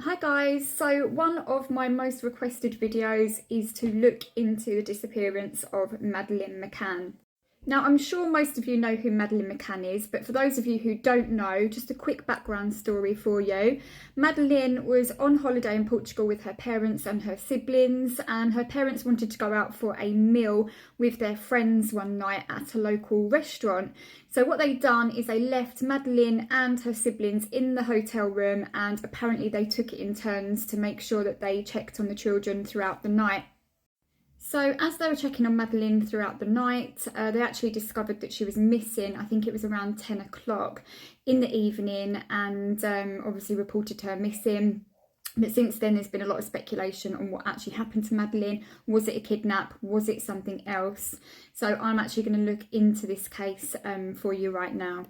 Hi guys, so one of my most requested videos is to look into the disappearance of Madeline Mccann. Now I'm sure most of you know who Madeline Mccann is, but for those of you who don't know, just a quick background story for you. Madeline was on holiday in Portugal with her parents and her siblings, and her parents wanted to go out for a meal with their friends one night at a local restaurant. So what they'd done is they left Madeline and her siblings in the hotel room, and apparently they took it in turns to make sure that they checked on the children throughout the night. So as they were checking on Madeline throughout the night, they actually discovered that she was missing. I think it was around 10 o'clock in the evening, and obviously reported her missing. But since then, there's been a lot of speculation on what actually happened to Madeline. Was it a kidnap? Was it something else? So I'm actually going to look into this case for you right now.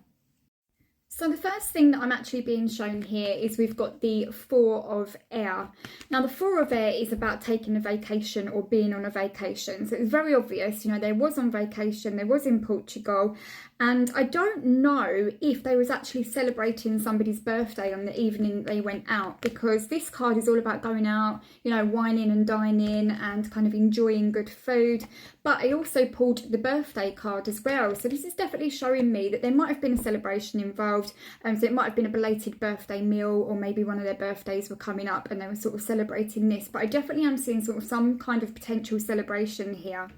So the first thing that I'm actually being shown here is we've got the Four of Air. Now the Four of Air is about taking a vacation or being on a vacation. So it's very obvious, you know, they was on vacation, they was in Portugal, and I don't know if they was actually celebrating somebody's birthday on the evening they went out, because this card is all about going out, you know, wining and dining and kind of enjoying good food. But I also pulled the birthday card as well. So this is definitely showing me that there might have been a celebration involved. So it might have been a belated birthday meal, or maybe one of their birthdays were coming up and they were sort of celebrating this. But I definitely am seeing sort of some kind of potential celebration here.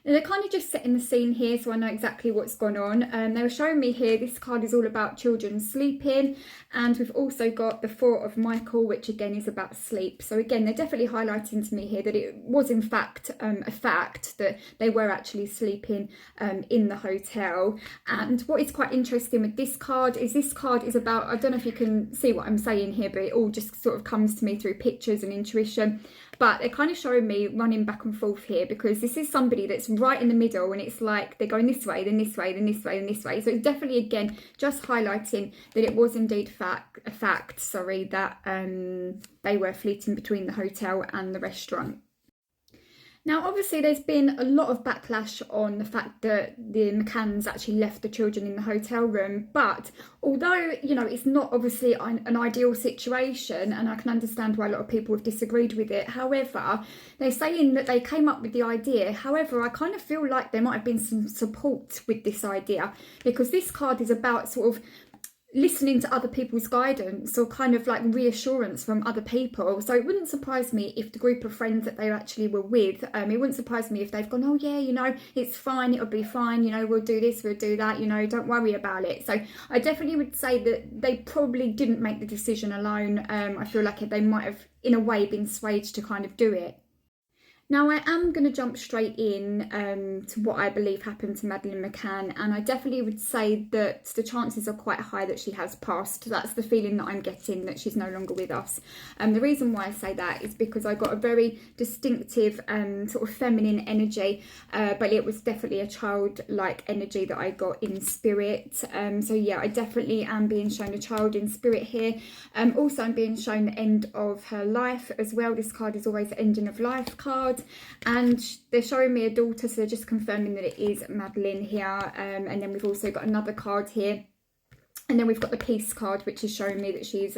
And they're kind of just setting the scene here so I know exactly what's gone on. They were showing me here, this card is all about children sleeping, and we've also got the Four of Michael, which again is about sleep. So again, they're definitely highlighting to me here that it was in fact a fact that they were actually sleeping in the hotel. And what is quite interesting with this card is about, I don't know if you can see what I'm saying here, but it all just sort of comes to me through pictures and intuition. But they're kind of showing me running back and forth here, because this is somebody that's right in the middle, and it's like they're going this way, then this way, then this way, and this way. So it's definitely, again, just highlighting that it was indeed a fact, that they were fleeting between the hotel and the restaurant. Now, obviously, there's been a lot of backlash on the fact that the Mccanns actually left the children in the hotel room. But although, you know, it's not obviously an ideal situation, and I can understand why a lot of people have disagreed with it. However, they're saying that they came up with the idea. However, I kind of feel like there might have been some support with this idea, because this card is about sort of listening to other people's guidance, or kind of like reassurance from other people. So it wouldn't surprise me if the group of friends that they actually were with, it wouldn't surprise me if they've gone, oh yeah, you know, it's fine, it'll be fine, you know, we'll do this, we'll do that, you know, don't worry about it. So I definitely would say that they probably didn't make the decision alone. I feel like they might have in a way been swayed to kind of do it. Now, I am going to jump straight in to what I believe happened to Madeline Mccann, and I definitely would say that the chances are quite high that she has passed. That's the feeling that I'm getting, that she's no longer with us. The reason why I say that is because I got a very distinctive sort of feminine energy, but it was definitely a childlike energy that I got in spirit. So yeah, I definitely am being shown a child in spirit here. Also, I'm being shown the end of her life as well. This card is always the ending of life card. And they're showing me a daughter, so they're just confirming that it is Madeline here. And then we've also got another card here, and then we've got the peace card, which is showing me that she's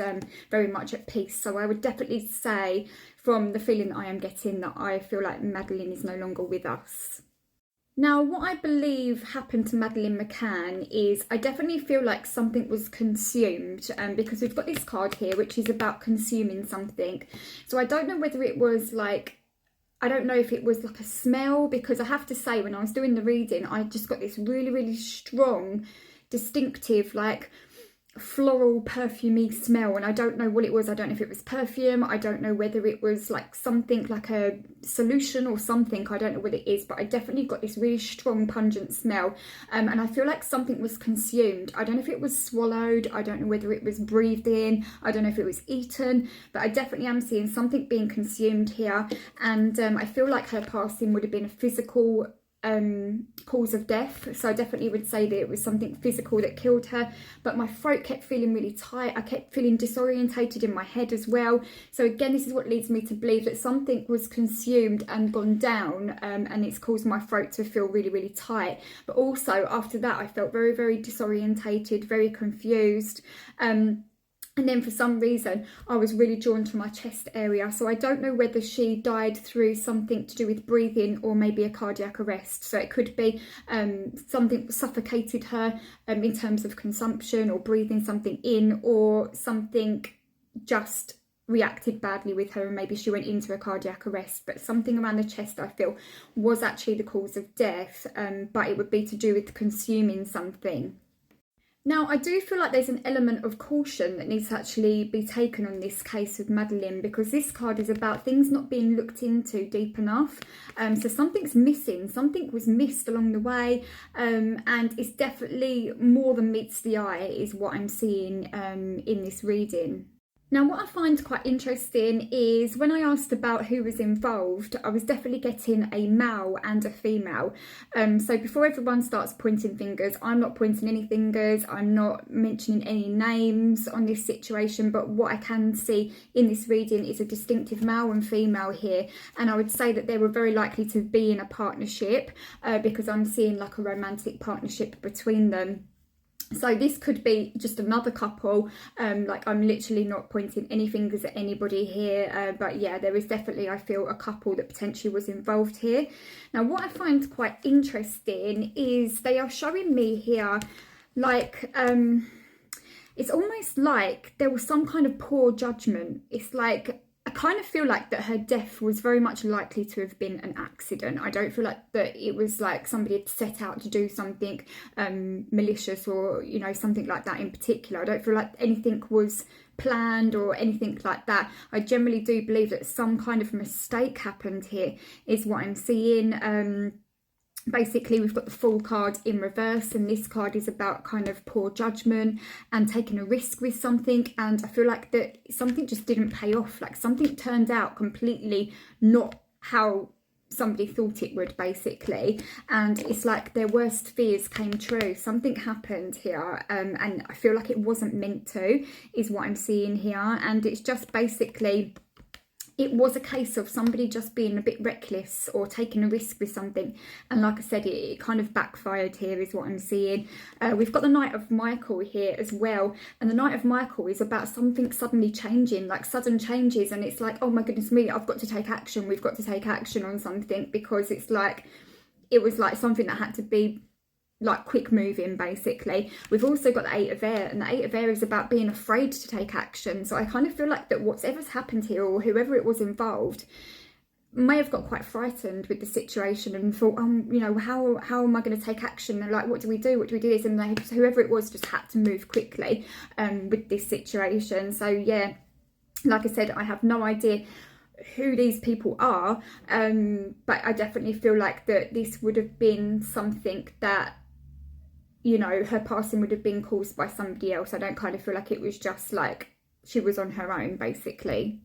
very much at peace. So I would definitely say, from the feeling that I am getting, that I feel like Madeline is no longer with us. Now, what I believe happened to Madeline Mccann is I definitely feel like something was consumed, because we've got this card here, which is about consuming something. So I don't know whether it was like, I don't know if it was like a smell, because I have to say, when I was doing the reading, I just got this really, really strong, distinctive, like floral perfumey smell, and I don't know what it was. I don't know if it was perfume, I don't know whether it was like something like a solution or something, I don't know what it is, but I definitely got this really strong pungent smell, and I feel like something was consumed. I don't know if it was swallowed, I don't know whether it was breathed in, I don't know if it was eaten, but I definitely am seeing something being consumed here. And I feel like her passing would have been a physical cause of death, so I definitely would say that it was something physical that killed her. But my throat kept feeling really tight, I kept feeling disorientated in my head as well. So again, this is what leads me to believe that something was consumed and gone down, and it's caused my throat to feel really, really tight. But also after that, I felt very, very disorientated, very confused. And then for some reason, I was really drawn to my chest area. So I don't know whether she died through something to do with breathing or maybe a cardiac arrest. So it could be something suffocated her in terms of consumption or breathing something in, or something just reacted badly with her and maybe she went into a cardiac arrest. But something around the chest, I feel, was actually the cause of death, but it would be to do with consuming something. Now, I do feel like there's an element of caution that needs to actually be taken on this case with Madeline, because this card is about things not being looked into deep enough. So something's missing, something was missed along the way, and it's definitely more than meets the eye is what I'm seeing in this reading. Now, what I find quite interesting is when I asked about who was involved, I was definitely getting a male and a female. So before everyone starts pointing fingers, I'm not pointing any fingers, I'm not mentioning any names on this situation, but what I can see in this reading is a distinctive male and female here. And I would say that they were very likely to be in a partnership because I'm seeing like a romantic partnership between them. So this could be just another couple, like I'm literally not pointing any fingers at anybody here, but yeah, there is definitely, I feel, a couple that potentially was involved here. Now, what I find quite interesting is they are showing me here, like, it's almost like there was some kind of poor judgment. It's like, I kind of feel like that her death was very much likely to have been an accident. I don't feel like that it was like somebody had set out to do something malicious or, you know, something like that in particular. I don't feel like anything was planned or anything like that. I generally do believe that some kind of mistake happened here is what I'm seeing. Basically, we've got the Fool card in reverse, and this card is about kind of poor judgment and taking a risk with something. And I feel like that something just didn't pay off. Like something turned out completely not how somebody thought it would, basically. And it's like their worst fears came true. Something happened here, and I feel like it wasn't meant to, is what I'm seeing here. And it's just basically, it was a case of somebody just being a bit reckless or taking a risk with something. And like I said, it kind of backfired here is what I'm seeing. We've got the Knight of Michael here as well. And the Knight of Michael is about something suddenly changing, like sudden changes. And it's like, oh my goodness me, I've got to take action. We've got to take action on something, because it's like, it was like something that had to be like quick moving, basically. We've also got the Eight of Air, and the Eight of Air is about being afraid to take action. So I kind of feel like that whatever's happened here, or whoever it was involved, may have got quite frightened with the situation and thought, you know, how am I going to take action? And like, what do we do? What do we do? And whoever it was just had to move quickly with this situation. So yeah, like I said, I have no idea who these people are, but I definitely feel like that this would have been something that, you know, her passing would have been caused by somebody else. I don't kind of feel like it was just like she was on her own, basically.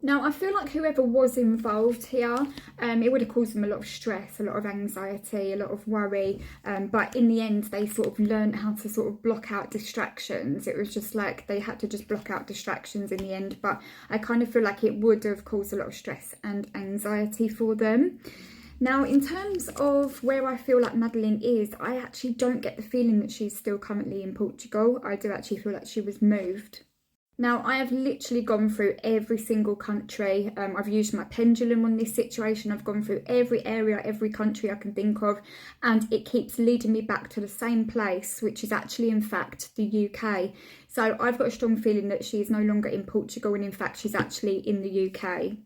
Now, I feel like whoever was involved here, it would have caused them a lot of stress, a lot of anxiety, a lot of worry. But in the end, they sort of learned how to sort of block out distractions. It was just like they had to just block out distractions in the end. But I kind of feel like it would have caused a lot of stress and anxiety for them. Now, in terms of where I feel like Madeline is, I actually don't get the feeling that she's still currently in Portugal. I do actually feel like she was moved. Now, I have literally gone through every single country. I've used my pendulum on this situation. I've gone through every area, every country I can think of, and it keeps leading me back to the same place, which is actually, in fact, the UK. So I've got a strong feeling that she is no longer in Portugal, and in fact, she's actually in the UK.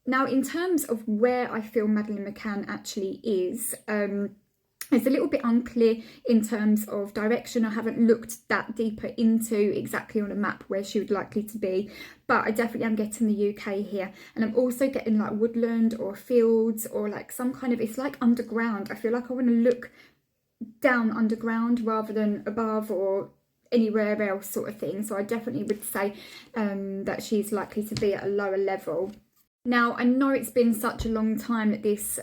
Now, in terms of where I feel Madeline Mccann actually is, it's a little bit unclear in terms of direction. I haven't looked that deeper into exactly on a map where she would likely to be, but I definitely am getting the UK here. And I'm also getting like woodland or fields or like some kind of, it's like underground. I feel like I want to look down underground rather than above or anywhere else sort of thing. So I definitely would say that she's likely to be at a lower level. Now, I know it's been such a long time that this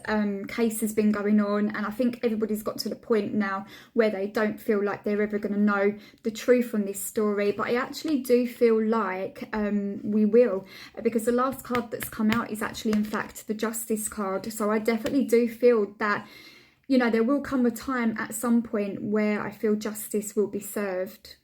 case has been going on, and I think everybody's got to the point now where they don't feel like they're ever going to know the truth on this story, but I actually do feel like we will, because the last card that's come out is actually, in fact, the Justice card. So I definitely do feel that, you know, there will come a time at some point where I feel justice will be served.